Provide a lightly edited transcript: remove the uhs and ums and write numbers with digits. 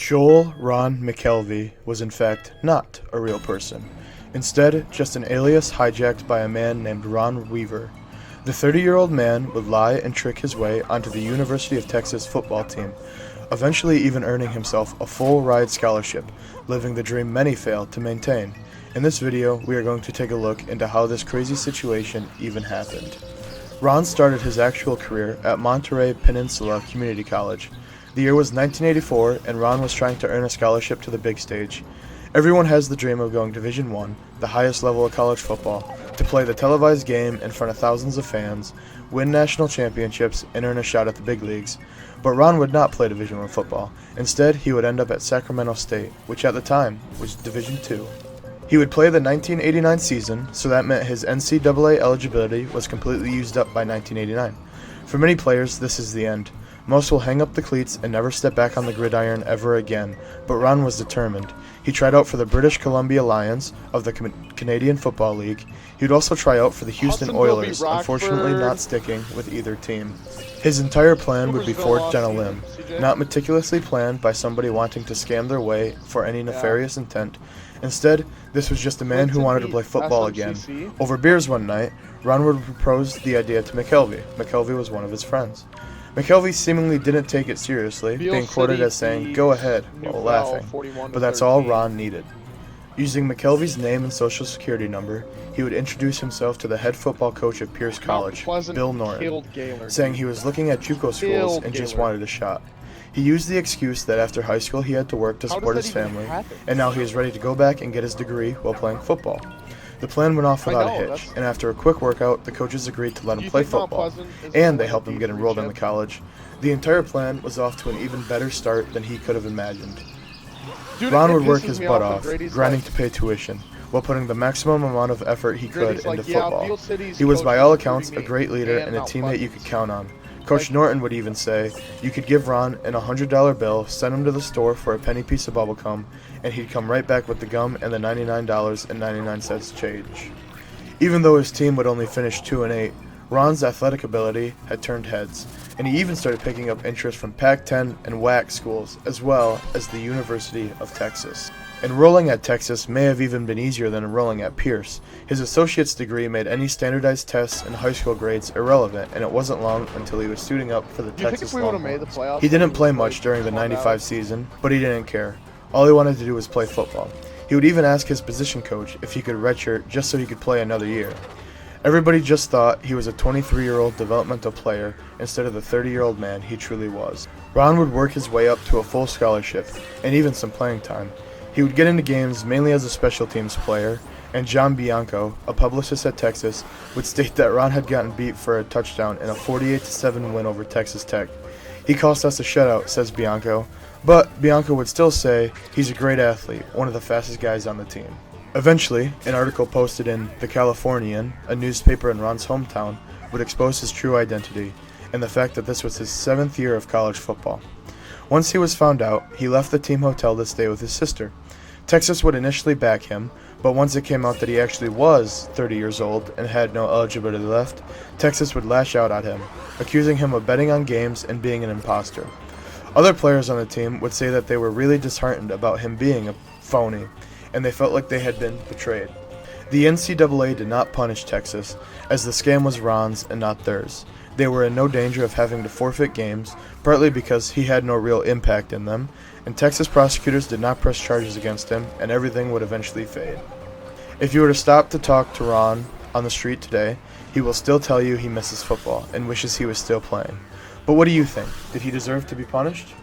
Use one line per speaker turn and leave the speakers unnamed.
Joel Ron McKelvey was in fact not a real person. Instead, just an alias hijacked by a man named Ron Weaver. The 30-year-old man would lie and trick his way onto the University of Texas football team, eventually even earning himself a full-ride scholarship, living the dream many fail to maintain. In this video, we are going to take a look into how this crazy situation even happened. Ron started his actual career at Monterey Peninsula Community College. The year was 1984, and Ron was trying to earn a scholarship to the big stage. Everyone has the dream of going to Division I, the highest level of college football, to play the televised game in front of thousands of fans, win national championships, and earn a shot at the big leagues. But Ron would not play Division I football. Instead, he would end up at Sacramento State, which at the time was Division II. He would play the 1989 season, so that meant his NCAA eligibility was completely used up by 1989. For many players, this is the end. Most will hang up the cleats and never step back on the gridiron ever again, but Ron was determined. He tried out for the British Columbia Lions of the Canadian Football League. He would also try out for the Houston Oilers, unfortunately not sticking with either team. His entire plan would be forged on a limb, not meticulously planned by somebody wanting to scam their way for any nefarious intent. Instead, this was just a man who wanted to play football again. Over beers one night, Ron would propose the idea to McKelvey. McKelvey was one of his friends. McKelvey seemingly didn't take it seriously, being quoted as saying, "Go ahead," while laughing, but that's all Ron needed. Using McKelvey's name and social security number, he would introduce himself to the head football coach of Pierce College, Bill Norton, saying he was looking at JUCO schools and just wanted a shot. He used the excuse that after high school he had to work to support his family, and now he is ready to go back and get his degree while playing football. The plan went off without a hitch, and after a quick workout, the coaches agreed to let him play football, and they helped him get enrolled in the college. The entire plan was off to an even better start than he could have imagined. Ron would work his butt off, grinding to pay tuition, while putting the maximum amount of effort he could into football. He was by all accounts a great leader and a teammate you could count on. Coach Norton would even say, you could give Ron an $100 bill, send him to the store for a penny piece of bubble gum, and he'd come right back with the gum and the $99.99 change. Even though his team would only finish 2-8, Ron's athletic ability had turned heads, and he even started picking up interest from Pac-10 and WAC schools, as well as the University of Texas. Enrolling at Texas may have even been easier than enrolling at Pierce. His associate's degree made any standardized tests and high school grades irrelevant, and it wasn't long until he was suiting up for the Texas Longhorns. He didn't play much during the '95 season, but he didn't care. All he wanted to do was play football. He would even ask his position coach if he could redshirt just so he could play another year. Everybody just thought he was a 23-year-old developmental player instead of the 30-year-old man he truly was. Ron would work his way up to a full scholarship, and even some playing time. He would get into games mainly as a special teams player, and John Bianco, a publicist at Texas, would state that Ron had gotten beat for a touchdown in a 48-7 win over Texas Tech. He cost us a shutout, says Bianco, but Bianco would still say he's a great athlete, one of the fastest guys on the team. Eventually, an article posted in The Californian, a newspaper in Ron's hometown, would expose his true identity, and the fact that this was his 7th year of college football. Once he was found out, he left the team hotel to stay with his sister. Texas would initially back him, but once it came out that he actually was 30 years old and had no eligibility left, Texas would lash out at him, accusing him of betting on games and being an imposter. Other players on the team would say that they were really disheartened about him being a phony, and they felt like they had been betrayed. The NCAA did not punish Texas, as the scam was Ron's and not theirs. They were in no danger of having to forfeit games, partly because he had no real impact in them, and Texas prosecutors did not press charges against him, and everything would eventually fade. If you were to stop to talk to Ron on the street today, he will still tell you he misses football and wishes he was still playing. But what do you think? Did he deserve to be punished?